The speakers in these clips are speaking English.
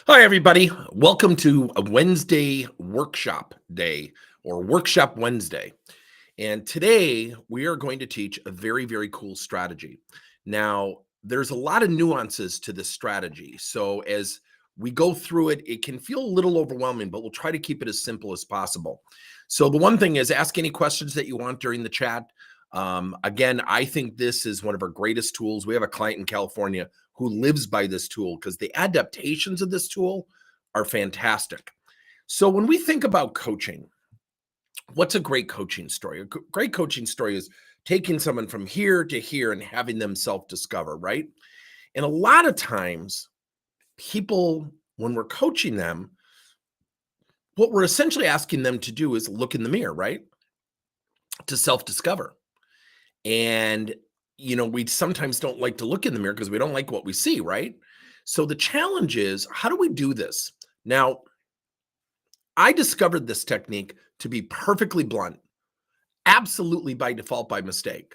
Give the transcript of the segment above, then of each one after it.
Hi, everybody. Welcome to a Wednesday workshop day or Workshop Wednesday. And today we are going to teach a very, very cool strategy. Now, there's a lot of nuances to this strategy. So, as we go through it, it can feel a little overwhelming, but we'll try to keep it as simple as possible. So, the one thing is ask any questions that you want during the chat. Again, I think this is one of our greatest tools. We have a client in California who lives by this tool because the adaptations of this tool are fantastic. So, when we think about coaching, what's a great coaching story? Great coaching story is taking someone from here to here and having them self discover, right? And a lot of times, people, when we're coaching them, what we're essentially asking them to do is look in the mirror, right? To self discover. And, we sometimes don't like to look in the mirror because we don't like what we see, right? So the challenge is, how do we do this? Now, I discovered this technique to be perfectly blunt, absolutely by default, by mistake.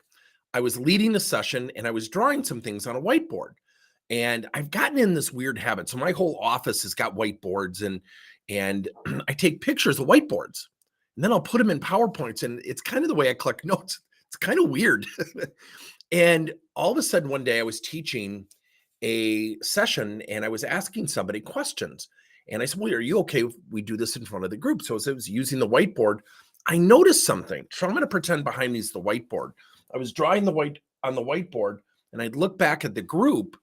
I was leading a session and I was drawing some things on a whiteboard. And I've gotten in this weird habit. So my whole office has got whiteboards and I take pictures of whiteboards and then I'll put them in PowerPoints. And it's kind of the way I collect notes. It's kind of weird. And all of a sudden one day I was teaching a session and I was asking somebody questions. And I said, well, are you okay if we do this in front of the group? So as I was using the whiteboard, I noticed something. So I'm going to pretend behind me is the whiteboard. I was drawing on the whiteboard and I'd look back at the group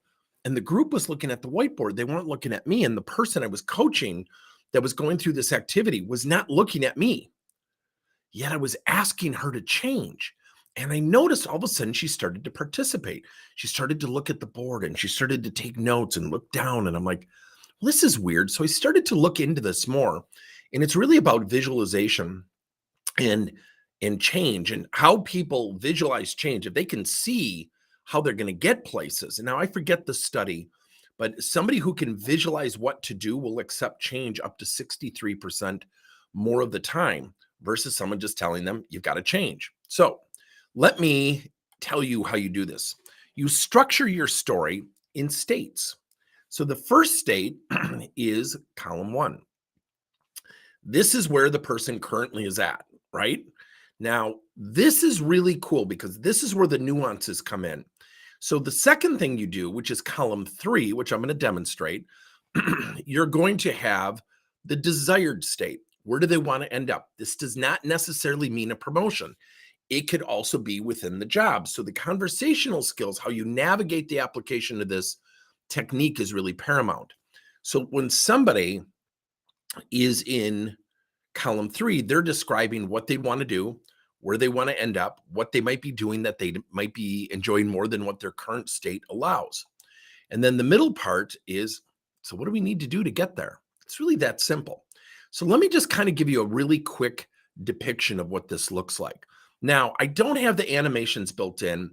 and the group was looking at the whiteboard. They weren't looking at me. And the person I was coaching that was going through this activity was not looking at me. Yet I was asking her to change. And I noticed all of a sudden she started to participate. She started to look at the board and she started to take notes and look down. And I'm like, well, this is weird. So I started to look into this more. And it's really about visualization and change and how people visualize change. If they can see how they're going to get places. And now I forget the study, but somebody who can visualize what to do will accept change up to 63% more of the time versus someone just telling them you've got to change. So let me tell you how you do this. You structure your story in states. So the first state is column 1. This is where the person currently is at, right? Now, this is really cool because this is where the nuances come in. So the second thing you do, which is column 3, which I'm going to demonstrate, you're going to have the desired state. Where do they want to end up? This does not necessarily mean a promotion. It could also be within the job. So the conversational skills, how you navigate the application of this technique is really paramount. So when somebody is in column 3, they're describing what they want to do, where they want to end up, what they might be doing that they might be enjoying more than what their current state allows. And then the middle part is, so what do we need to do to get there? It's really that simple. So let me just kind of give you a really quick depiction of what this looks like. Now, I don't have the animations built in.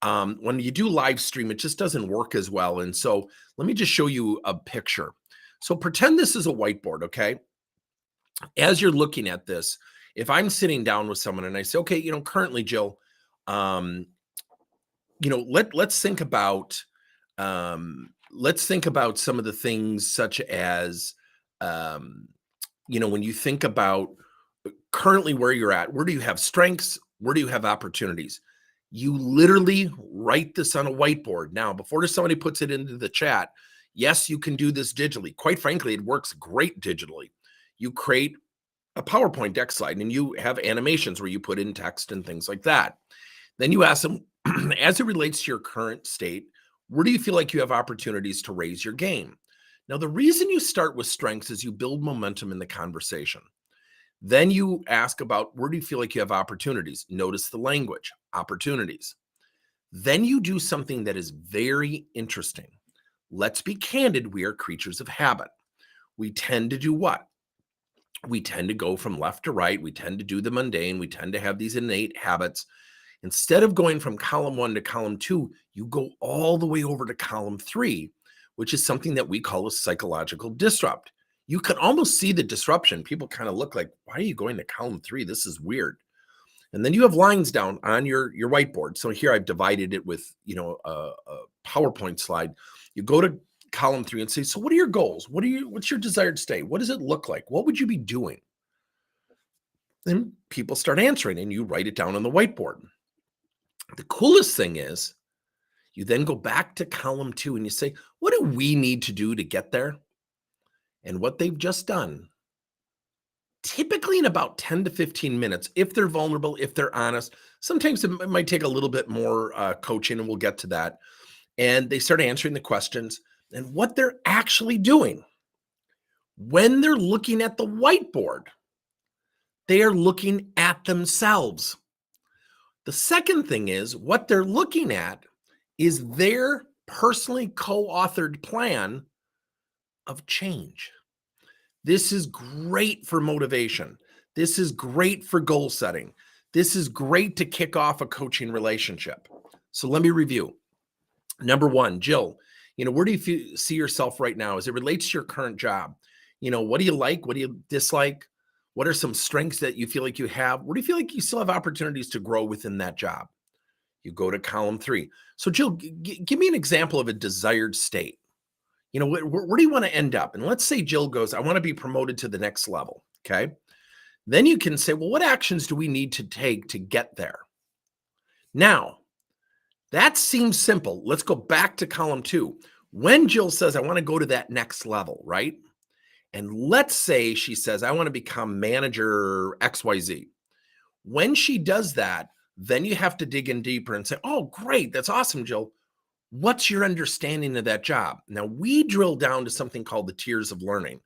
When you do live stream, it just doesn't work as well. And so let me just show you a picture. So pretend this is a whiteboard, okay? As you're looking at this, if I'm sitting down with someone and I say, okay, currently, Jill, let's think about some of the things such as, when you think about currently where you're at, where do you have strengths? Where do you have opportunities? You literally write this on a whiteboard. Now, before somebody puts it into the chat, yes, you can do this digitally. Quite frankly, it works great digitally. You create a PowerPoint deck slide and you have animations where you put in text and things like that. Then you ask them, as it relates to your current state, where do you feel like you have opportunities to raise your game? Now, the reason you start with strengths is you build momentum in the conversation. Then you ask about where do you feel like you have opportunities? Notice the language, opportunities. Then you do something that is very interesting. Let's be candid. We are creatures of habit. We tend to do what? We tend to go from left to right. We tend to do the mundane. We tend to have these innate habits. Instead of going from column 1 to column 2, you go all the way over to column 3, which is something that we call a psychological disrupt. You can almost see the disruption. People kind of look like, why are you going to column 3? This is weird. And then you have lines down on your whiteboard. So here I've divided it with, a PowerPoint slide. You go to column 3 and say, so what are your goals? What's your desired state? What does it look like? What would you be doing? Then people start answering and you write it down on the whiteboard. The coolest thing is you then go back to column 2 and you say, what do we need to do to get there? And what they've just done, typically in about 10 to 15 minutes, if they're vulnerable, if they're honest, sometimes it might take a little bit more coaching, and we'll get to that. And they start answering the questions and what they're actually doing. When they're looking at the whiteboard, they are looking at themselves. The second thing is what they're looking at is their personally co-authored plan of change. This is great for motivation. This is great for goal setting. This is great to kick off a coaching relationship. So let me review. Number 1, Jill, where do you see yourself right now as it relates to your current job? What do you like? What do you dislike? What are some strengths that you feel like you have? Where do you feel like you still have opportunities to grow within that job? You go to column 3. So Jill, give me an example of a desired state. Where do you want to end up? And let's say Jill goes, I want to be promoted to the next level. Okay. Then you can say, well, what actions do we need to take to get there? Now, that seems simple. Let's go back to column 2. When Jill says, I want to go to that next level, right? And let's say she says, I want to become manager XYZ. When she does that, then you have to dig in deeper and say, oh, great. That's awesome, Jill. What's your understanding of that job? Now, we drill down to something called the tiers of learning: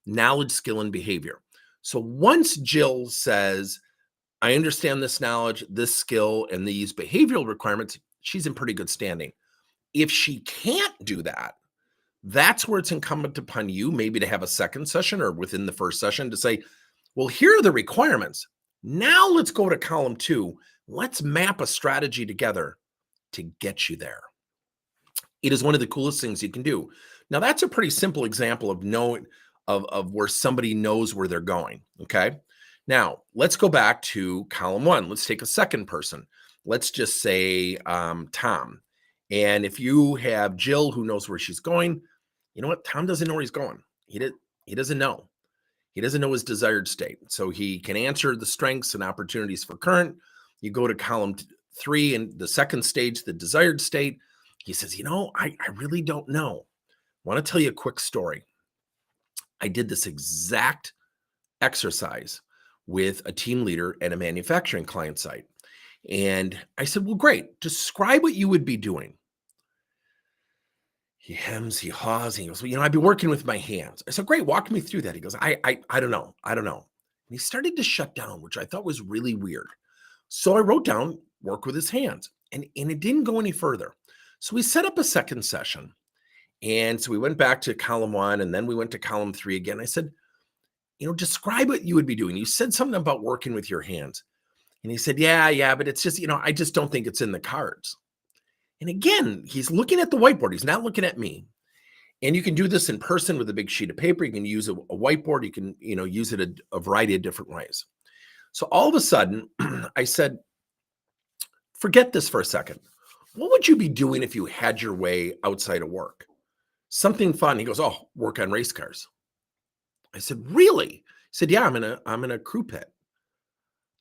knowledge, skill, and behavior. So once Jill says, I understand this knowledge, this skill, and these behavioral requirements, she's in pretty good standing. If she can't do that, that's where it's incumbent upon you maybe to have a second session or within the first session to say, well, here are the requirements. Now let's go to column 2. Let's map a strategy together to get you there. It is one of the coolest things you can do. Now, that's a pretty simple example of knowing of where somebody knows where they're going. Okay. Now, let's go back to column 1. Let's take a second person. Let's just say Tom. And if you have Jill who knows where she's going, you know what? Tom doesn't know where he's going. He doesn't know. He doesn't know his desired state. So he can answer the strengths and opportunities for current. You go to column 3 and the second stage, the desired state. He says, I really don't know. I want to tell you a quick story. I did this exact exercise with a team leader at a manufacturing client site. And I said, well, great. Describe what you would be doing. He hems, he haws, and he goes, well, I've been working with my hands. I said, great, walk me through that. He goes, I don't know. And he started to shut down, which I thought was really weird. So I wrote down work with his hands, and it didn't go any further. So we set up a second session. And so we went back to column 1, and then we went to column 3 again. I said, describe what you would be doing. You said something about working with your hands. And he said, yeah, but it's just, I just don't think it's in the cards. And again, he's looking at the whiteboard. He's not looking at me. And you can do this in person with a big sheet of paper. You can use a whiteboard. You can, use it a variety of different ways. So all of a sudden, I said, forget this for a second. What would you be doing if you had your way outside of work? Something fun. He goes, oh, work on race cars. I said, really? He said, yeah, I'm in a crew pit.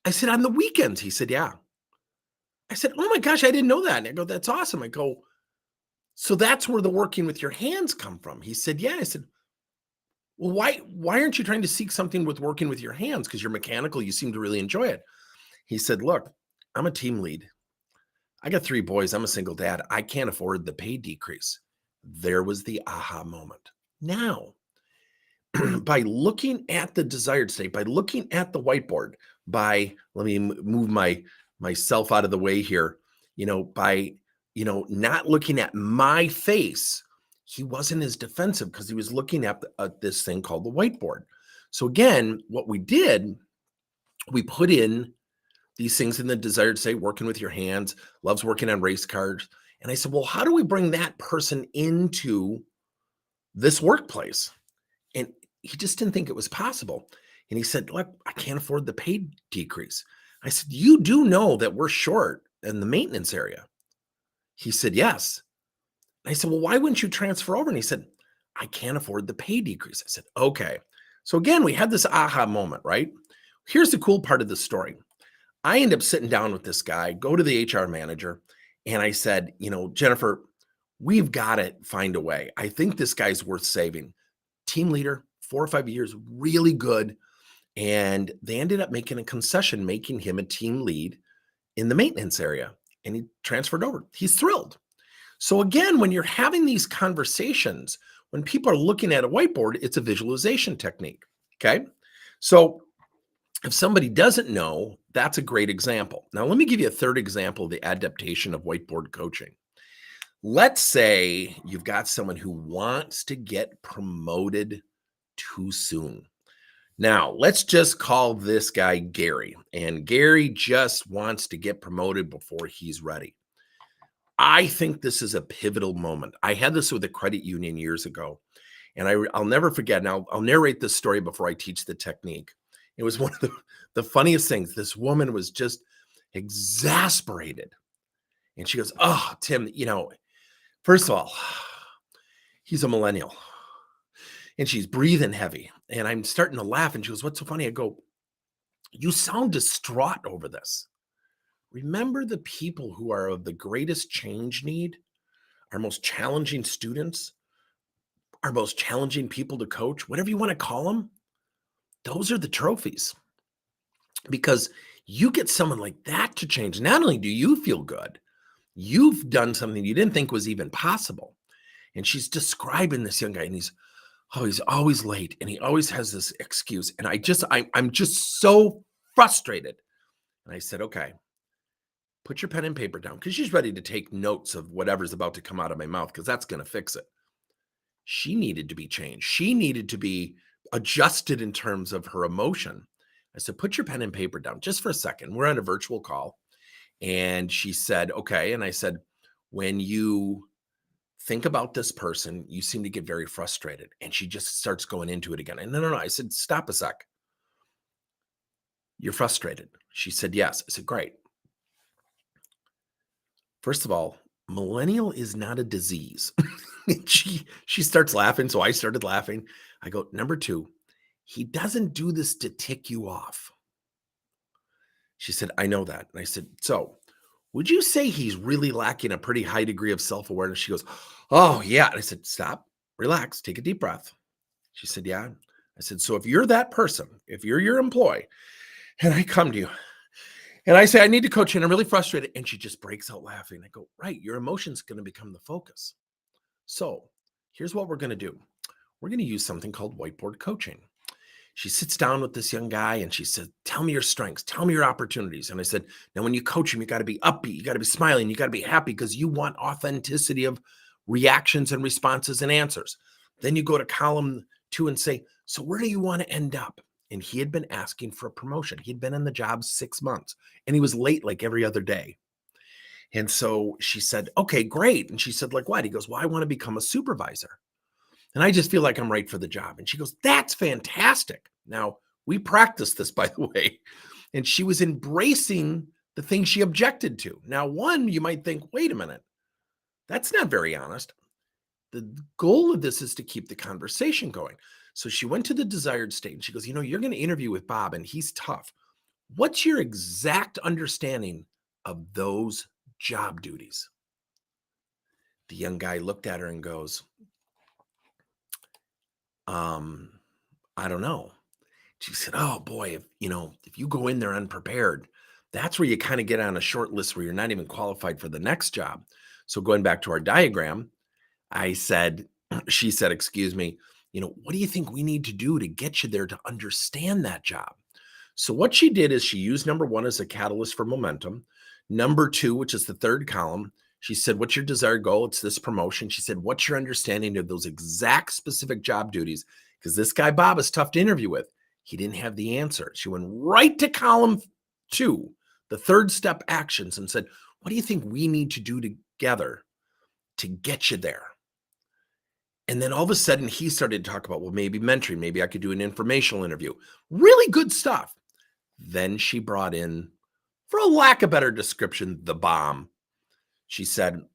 I said, on the weekends? He said, yeah. I said, oh my gosh, I didn't know that. And I go, that's awesome. I go, so that's where the working with your hands come from. He said, yeah. I said, well, why aren't you trying to seek something with working with your hands? Because you're mechanical. You seem to really enjoy it. He said, look, I'm a team lead. I got 3 boys. I'm a single dad. I can't afford the pay decrease. There was the aha moment. Now, by looking at the desired state, by looking at the whiteboard, let me move myself out of the way here, by, not looking at my face, he wasn't as defensive because he was looking at this thing called the whiteboard. So again, what we did, we put in these things in the desired state, working with your hands, loves working on race cars. And I said, well, how do we bring that person into this workplace? And he just didn't think it was possible. And he said, look, I can't afford the pay decrease. I said, you do know that we're short in the maintenance area? He said, yes. And I said, well, why wouldn't you transfer over? And he said, I can't afford the pay decrease. I said, okay. So again, we had this aha moment, right? Here's the cool part of the story. I end up sitting down with this guy, go to the HR manager, and I said, Jennifer, we've got to find a way. I think this guy's worth saving. Team leader, 4 or 5 years, really good. And they ended up making a concession, making him a team lead in the maintenance area. And he transferred over. He's thrilled. So again, when you're having these conversations, when people are looking at a whiteboard, it's a visualization technique. Okay. So if somebody doesn't know, that's a great example. Now, let me give you a third example of the adaptation of whiteboard coaching. Let's say you've got someone who wants to get promoted too soon. Now, let's just call this guy Gary, and Gary just wants to get promoted before he's ready. I think this is a pivotal moment. I had this with a credit union years ago, and I'll never forget. And I'll narrate this story before I teach the technique. It was one of the funniest things. This woman was just exasperated. And she goes, "Oh, Tim, first of all, he's a millennial." And she's breathing heavy. And I'm starting to laugh. And she goes, "What's so funny?" I go, "You sound distraught over this. Remember the people who are of the greatest change need, our most challenging students, our most challenging people to coach, whatever you want to call them. Those are the trophies. Because you get someone like that to change. Not only do you feel good, you've done something you didn't think was even possible." And she's describing this young guy, and he's always late, and he always has this excuse. And I'm just so frustrated. And I said, "Okay, put your pen and paper down," because she's ready to take notes of whatever's about to come out of my mouth, because that's going to fix it. She needed to be changed. She needed to be adjusted in terms of her emotion. I said, "Put your pen and paper down just for a second. We're on a virtual call." And she said, "Okay." And I said, "When you think about this person, you seem to get very frustrated." And she just starts going into it again. And no. I said, "Stop a sec. You're frustrated." She said, "Yes." I said, "Great. First of all, millennial is not a disease." And she starts laughing. So I started laughing. I go, "Number two, he doesn't do this to tick you off." She said, "I know that." And I said, "So would you say he's really lacking a pretty high degree of self-awareness?" She goes, "Oh, yeah." And I said, "Stop, relax, take a deep breath." She said, "Yeah." I said, "So if you're that person, if you're your employee, and I come to you and I say, I need to coach you, and I'm really frustrated," and she just breaks out laughing. I go, "Right, your emotion's going to become the focus. So here's what we're going to do. We're going to use something called whiteboard coaching." She sits down with this young guy and she said, "Tell me your strengths, tell me your opportunities." And I said, "Now, when you coach him, you got to be upbeat, you got to be smiling, you got to be happy, because you want authenticity of reactions and responses and answers." Then you go to column 2 and say, "So where do you want to end up?" And he had been asking for a promotion. He'd been in the job 6 months, and he was late like every other day. And so she said, "Okay, great." And she said, "Like what?" He goes, "Well, I want to become a supervisor, and I just feel like I'm right for the job." And she goes, "That's fantastic." Now, we practiced this, by the way, and she was embracing the thing she objected to. Now, one, you might think, wait a minute, that's not very honest. The goal of this is to keep the conversation going. So she went to the desired state and she goes, "You're going to interview with Bob, and he's tough. What's your exact understanding of those job duties?" The young guy looked at her and goes, um, "I don't know." She said, "Oh boy, if you go in there unprepared, that's where you kind of get on a short list where you're not even qualified for the next job." So going back to our diagram, I said, she said, "Excuse me, what do you think we need to do to get you there to understand that job?" So what she did is she used number 1 as a catalyst for momentum. Number 2, which is the third column, she said, "What's your desired goal?" It's this promotion. She said, "What's your understanding of those exact specific job duties?" Because this guy, Bob, is tough to interview with. He didn't have the answer. She went right to column 2, the third step actions, and said, "What do you think we need to do together to get you there?" And then all of a sudden he started to talk about, well, maybe mentoring, maybe I could do an informational interview. Really good stuff. Then she brought in, for a lack of better description, the bomb. She said,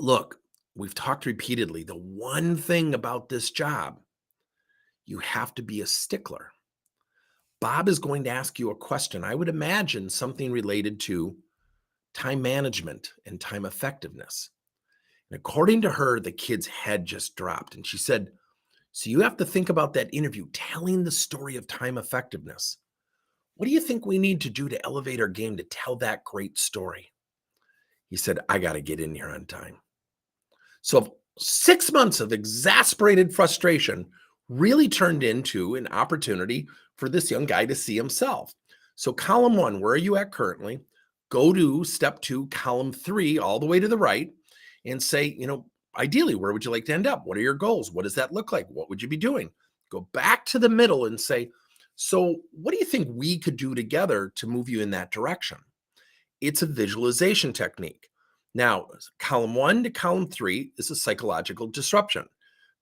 "Look, we've talked repeatedly, the one thing about this job, you have to be a stickler. Bob is going to ask you a question. I would imagine something related to time management and time effectiveness. And according to her, the kid's head just dropped. And she said, so you have to think about that interview, telling the story of time effectiveness. What do you think we need to do to elevate our game to tell that great story? He said, I got to get in here on time. So 6 months of exasperated frustration really turned into an opportunity for this young guy to see himself. So column 1, where are you at currently? Go to step 2, column 3, all the way to the right, and say, ideally, where would you like to end up? What are your goals? What does that look like? What would you be doing? Go back to the middle and say, so what do you think we could do together to move you in that direction? It's a visualization technique. Now, column 1 to column 3 is a psychological disruption.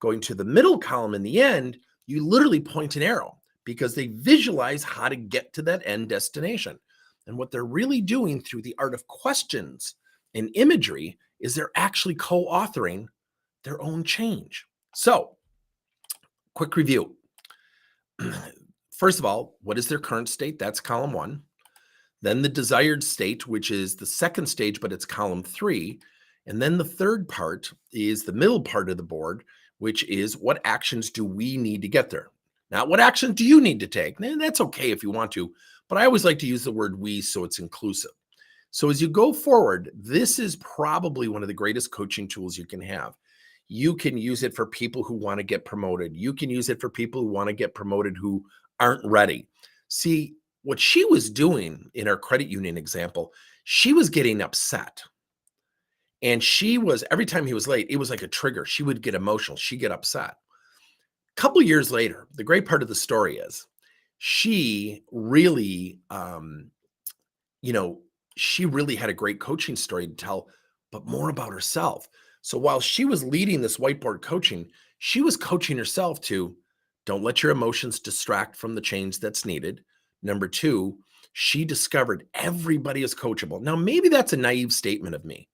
Going to the middle column in the end, you literally point an arrow because they visualize how to get to that end destination. And what they're really doing through the art of questions and imagery is they're actually co-authoring their own change. So, quick review. First of all, what is their current state? That's column 1. Then the desired state, which is the second stage, but it's column 3. And then the third part is the middle part of the board, which is what actions do we need to get there? Not what actions do you need to take? And that's okay if you want to, but I always like to use the word we so it's inclusive. So as you go forward, this is probably one of the greatest coaching tools you can have. You can use it for people who want to get promoted. You can use it for people who want to get promoted who aren't ready. See, what she was doing in our credit union example, she was getting upset. And she was, every time he was late, it was like a trigger. She would get emotional. She'd get upset. A couple years later, the great part of the story is she really, she really had a great coaching story to tell, but more about herself. So while she was leading this whiteboard coaching, she was coaching herself to don't let your emotions distract from the change that's needed. Number 2, she discovered everybody is coachable. Now, maybe that's a naive statement of me.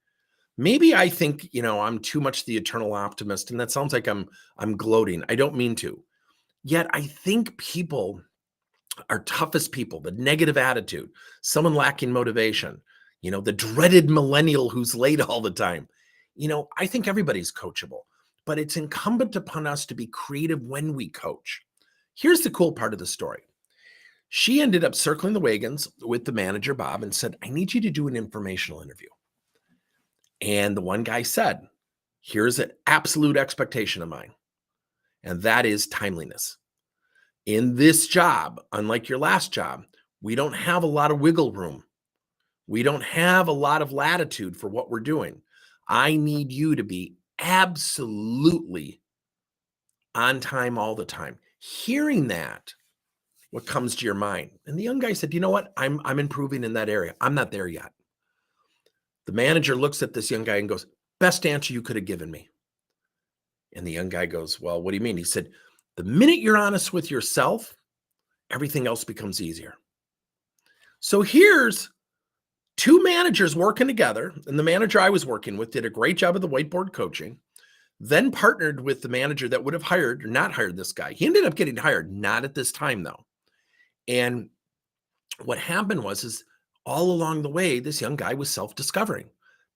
Maybe I think, I'm too much the eternal optimist, and that sounds like I'm gloating. I don't mean to. Yet I think people are toughest people, the negative attitude, someone lacking motivation, the dreaded millennial who's late all the time. I think everybody's coachable, but it's incumbent upon us to be creative when we coach. Here's the cool part of the story. She ended up circling the wagons with the manager, Bob, and said, I need you to do an informational interview. And the one guy said, here's an absolute expectation of mine, and that is timeliness. In this job, unlike your last job, we don't have a lot of wiggle room. We don't have a lot of latitude for what we're doing. I need you to be absolutely on time all the time. Hearing that, what comes to your mind? And the young guy said, you know what? I'm improving in that area. I'm not there yet. The manager looks at this young guy and goes, best answer you could have given me. And the young guy goes, well, what do you mean? He said, the minute you're honest with yourself, everything else becomes easier. So here's 2 managers working together. And the manager I was working with did a great job of the whiteboard coaching, then partnered with the manager that would have hired or not hired this guy. He ended up getting hired, not at this time though. And what happened is all along the way, this young guy was self-discovering.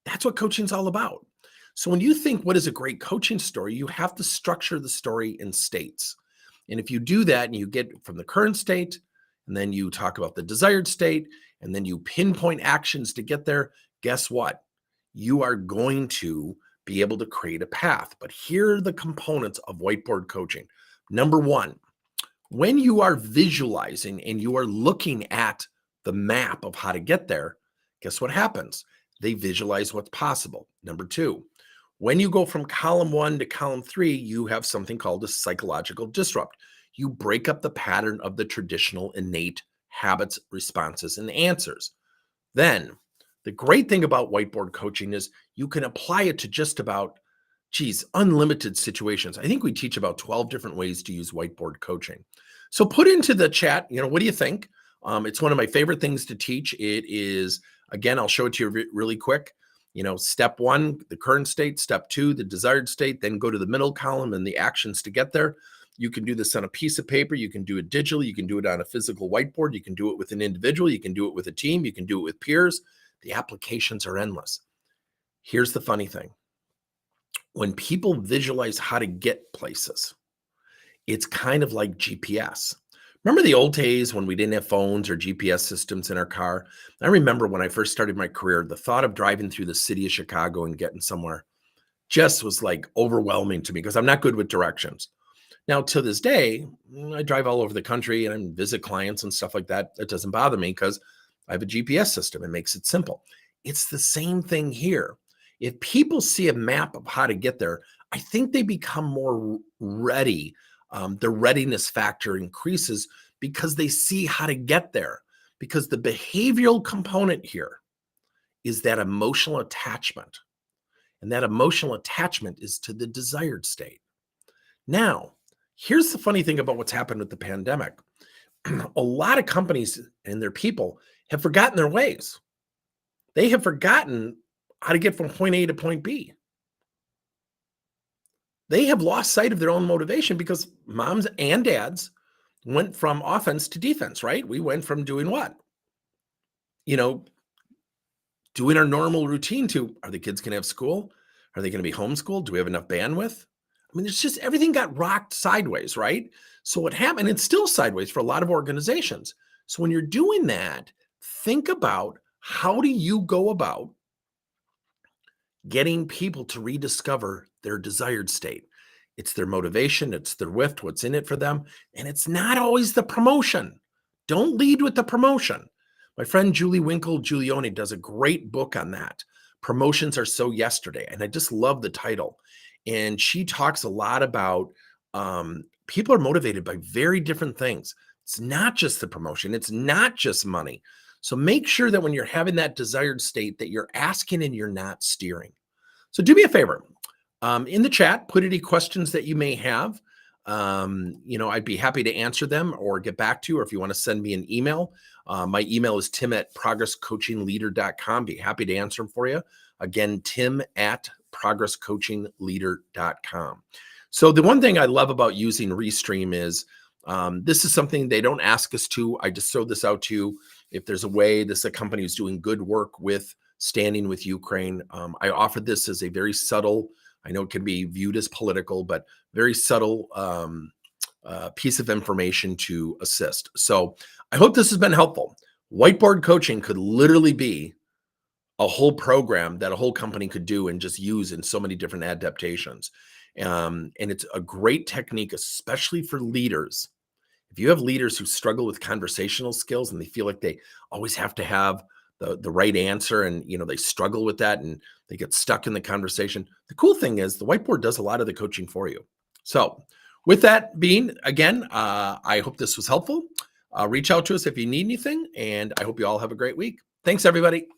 That's what coaching's all about. So when you think, what is a great coaching story, you have to structure the story in states. And if you do that and you get from the current state, and then you talk about the desired state, and then you pinpoint actions to get there, guess what? You are going to be able to create a path. But here are the components of whiteboard coaching. Number 1, when you are visualizing and you are looking at the map of how to get there, guess what happens? They visualize what's possible. Number 2, when you go from column 1 to column 3, you have something called a psychological disrupt. You break up the pattern of the traditional innate habits, responses, and answers. Then the great thing about whiteboard coaching is you can apply it to just about, unlimited situations. I think we teach about 12 different ways to use whiteboard coaching. So put into the chat, what do you think? It's one of my favorite things to teach. It is, again, I'll show it to you really quick. Step one, the current state, step two, the desired state, then go to the middle column and the actions to get there. You can do this on a piece of paper. You can do it digitally. You can do it on a physical whiteboard. You can do it with an individual. You can do it with a team. You can do it with peers. The applications are endless. Here's the funny thing. When people visualize how to get places, it's kind of like GPS. Remember the old days when we didn't have phones or GPS systems in our car? I remember when I first started my career, the thought of driving through the city of Chicago and getting somewhere just was like overwhelming to me because I'm not good with directions. Now, to this day, I drive all over the country and I visit clients and stuff like that. That doesn't bother me because I have a GPS system. It makes it simple. It's the same thing here. If people see a map of how to get there, I think they become more ready. The readiness factor increases because they see how to get there. Because the behavioral component here is that emotional attachment. And that emotional attachment is to the desired state. Now, here's the funny thing about what's happened with the pandemic. A lot of companies and their people have forgotten their ways. They have forgotten how to get from point A to point B. They have lost sight of their own motivation because moms and dads went from offense to defense, right? We went from doing what? Doing our normal routine to, are the kids going to have school? Are they going to be homeschooled? Do we have enough bandwidth? I mean, there's just everything got rocked sideways, right? So what happened, it's still sideways for a lot of organizations. So when you're doing that, think about how do you go about getting people to rediscover their desired state. It's their motivation, it's their what's in it for them, and it's not always the promotion. Don't lead with the promotion. My friend Julie Winkle-Giulioni does a great book on that. Promotions Are So Yesterday, and I just love the title. And she talks a lot about people are motivated by very different things. It's not just the promotion. It's not just money. So make sure that when you're having that desired state that you're asking and you're not steering. So do me a favor. In the chat, put any questions that you may have. I'd be happy to answer them or get back to you, or if you want to send me an email. My email is tim@progresscoachingleader.com. Be happy to answer them for you. Again, tim@progresscoachingleader.com. So the one thing I love about using Restream is this is something they don't ask us to. I just throw this out to you. If there's a way, this is a company who's doing good work with standing with Ukraine. I offer this as a very subtle, I know it can be viewed as political, but very subtle piece of information to assist. So I hope this has been helpful. Whiteboard coaching could literally be a whole program that a whole company could do and just use in so many different adaptations. And it's a great technique, especially for leaders. If you have leaders who struggle with conversational skills and they feel like they always have to have the right answer and they struggle with that and they get stuck in the conversation, the cool thing is the whiteboard does a lot of the coaching for you. So with that being, again, I hope this was helpful. Reach out to us if you need anything, and I hope you all have a great week. Thanks, everybody.